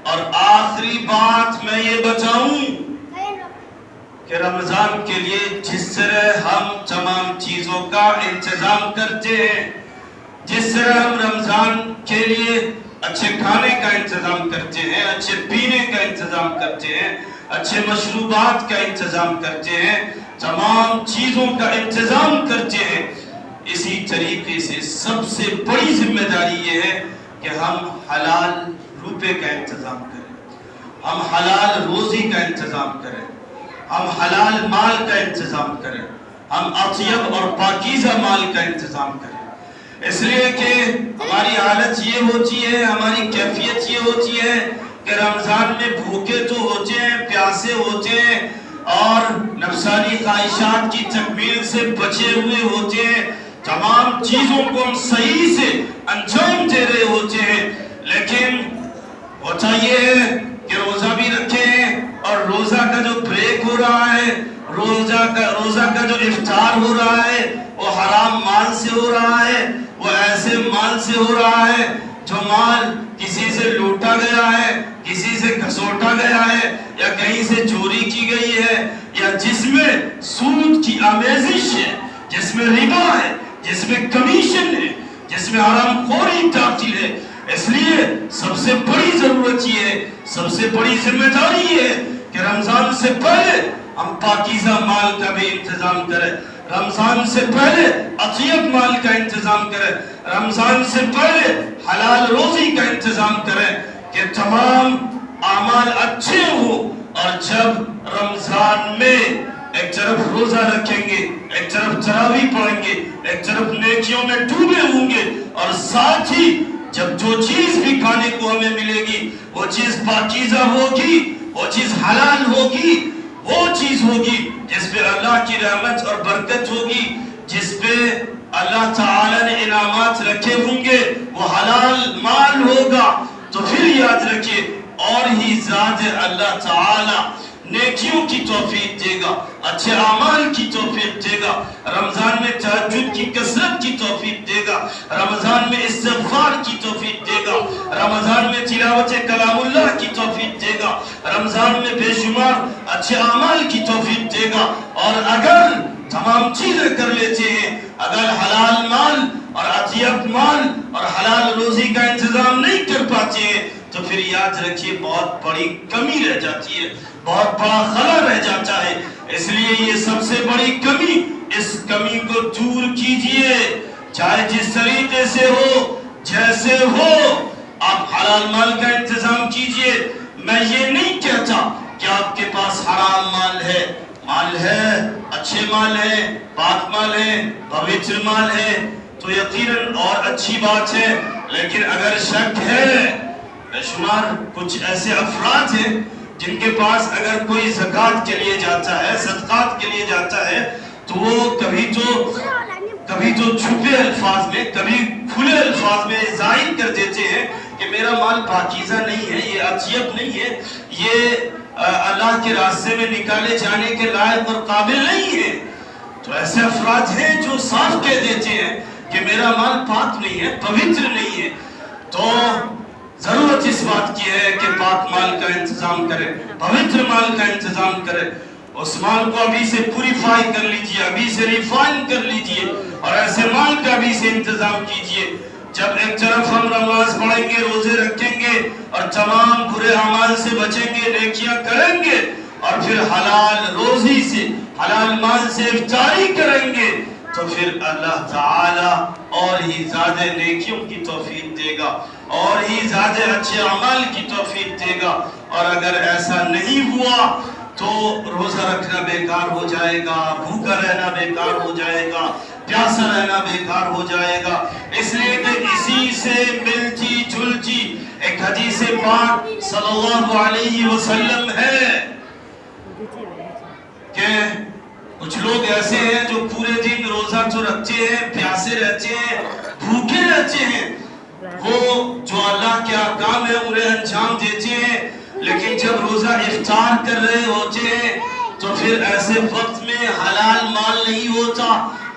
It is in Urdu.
اور آخری بات میں یہ بتاؤں کہ رمضان کے لیے جس طرح ہم تمام چیزوں کا انتظام کرتے ہیں، جس طرح ہم رمضان کے لیے اچھے کھانے کا انتظام کرتے ہیں، اچھے پینے کا انتظام کرتے ہیں، اچھے مشروبات کا انتظام کرتے ہیں، تمام چیزوں کا انتظام کرتے ہیں، اسی طریقے سے سب سے بڑی ذمہ داری یہ ہے کہ ہم حلال روپے کا انتظام کریں، ہم حلال روزی کا انتظام کریں، ہم حلال مال کا انتظام کریں، ہم اطیب اور پاکیزہ مال کا انتظام کریں۔ اس لیے کہ ہماری حالت یہ ہوتی ہے، ہماری کیفیت یہ ہوتی ہے کہ رمضان میں بھوکے تو ہوتے ہیں، پیاسے ہوتے ہیں اور نفسانی خواہشات کی تکمیل سے بچے ہوئے ہوتے ہیں، تمام چیزوں کو ہم صحیح سے انجام دے رہے ہوتے ہیں، لیکن ہوتا یہ ہے کہ روزہ بھی رکھیں اور روزہ کا جو بریک ہو رہا ہے، روزہ کا جو افطار ہو رہا ہے وہ حرام مال سے ہو رہا ہے، وہ ایسے مال سے ہو رہا ہے جو مال کسی سے لوٹا گیا ہے، کسی سے گھسوٹا گیا ہے، یا کہیں سے چوری کی گئی ہے، یا جس میں سود کی آمیزش ہے، جس میں ربا ہے، جس میں کمیشن ہے، جس میں حرام خوری داخل ہے۔ اس لیے سب سے بڑی ضرورت یہ ہے، سب سے بڑی ذمہ داری یہ ہے کہ رمضان سے پہلے ہم پاکیزہ مال کا بھی انتظام کریں، رمضان سے پہلے اطیب مال کا انتظام کریں، رمضان سے پہلے حلال روزی کا انتظام کریں کہ تمام اعمال اچھے ہوں، اور جب رمضان میں ایک طرف روزہ رکھیں گے، ایک طرف تراویح پڑھیں گے، ایک طرف نیکیوں میں ڈوبے ہوں گے، اور ساتھ ہی جب جو چیز بھی کھانے کو ہمیں ملے گی وہ چیز پاکیزہ ہوگی، وہ چیز حلال ہوگی، وہ چیز ہوگی جس پہ اللہ کی رحمت اور برکت ہوگی، جس پہ اللہ تعالی نے انعامات رکھے ہوں گے، وہ حلال مال ہوگا، تو پھر یاد رکھیے اور ہی زیادہ اللہ تعالی نیکیوں کی توفیق دے گا، اچھے اعمال کی توفیق دے گا، رمضان میں تہجد کی کثرت کی توفیق دے گا، رمضان میں استغفار کی توفیق دے گا، رمضان میں تلاوت کلام اللہ کی توفیق دے گا، رمضان میں بے شمار اچھے اعمال کی توفیق دے گا۔ اور اگر تمام چیزیں کر لیتے ہیں، اگر حلال مال اور اطیب مال اور حلال روزی کا انتظام نہیں کر پاتے ہیں، تو پھر یاد رکھیے بہت بڑی کمی رہ جاتی ہے، بہت بڑا خلا رہ جاتا ہے۔ اس لیے یہ سب سے بڑی کمی، اس کمی کو دور کیجئے، چاہے جس طریقے سے ہو، جیسے ہو، آپ حلال مال کا انتظام کیجئے۔ میں یہ نہیں کہتا کہ آپ کے پاس حرام مال ہے، مال ہے، اچھے مال ہے، پاک مال ہے، پوتر مال ہے، تو یقیناً اور اچھی بات ہے، لیکن اگر شک ہے، بے شمار کچھ ایسے افراد ہیں جن کے پاس اگر کوئی زکوٰۃ کے لیے جاتا ہے، صدقات کے لیے جاتا ہے، تو وہ کبھی تو چھپے الفاظ میں، کبھی کھلے الفاظ میں ظاہر کر دیتے ہیں کہ میرا مال پاکیزہ نہیں ہے، یہ اطیب نہیں ہے، یہ اللہ کے راستے میں نکالے جانے کے لائق اور قابل نہیں ہے۔ تو ایسے افراد ہیں جو صاف کہہ دیتے ہیں کہ میرا مال پاک نہیں ہے، پوتر نہیں ہے۔ تو ضرورت اس بات کی ہے کہ پاک مال کا انتظام کرے، پوتر مال کا انتظام کرے، اس مال کو ابھی سے پیوریفائی کر لیجئے، ابھی سے ریفائن کر لیجئے، اور ایسے مال کا ابھی سے انتظام کیجئے۔ جب ایک طرف ہم نماز پڑھیں گے، روزے رکھیں گے اور تمام برے اعمال سے بچیں گے، نیکیاں کریں گے، اور پھر حلال روزی سے، حلال مال سے افطاری کریں گے، تو پھر اللہ تعالی اور ہی زیادہ نیکیوں کی توفیق دے گا، اور ہی زیادہ اچھے اعمال کی توفیق دے گا۔ اور اگر ایسا نہیں ہوا تو روزہ رکھنا بیکار ہو جائے گا، بھوکا رہنا بیکار ہو جائے گا، پیاسا رہنا بیکار ہو جائے گا۔ اس لیے کہ اسی سے ملتی جلتی ایک حدیث پاک صلی اللہ علیہ وسلم ہے کہ کچھ لوگ ایسے ہیں جو پورے دن روزہ تو رکھتے ہیں، پیاسے رہتے ہیں، بھوکے رہتے ہیں، وہ جو اللہ کے احکام ہے انہیں انجام دیتے ہیں، لیکن جب روزہ افطار کر رہے ہوتے ہیں تو پھر ایسے وقت میں حلال مال نہیں ہوتا،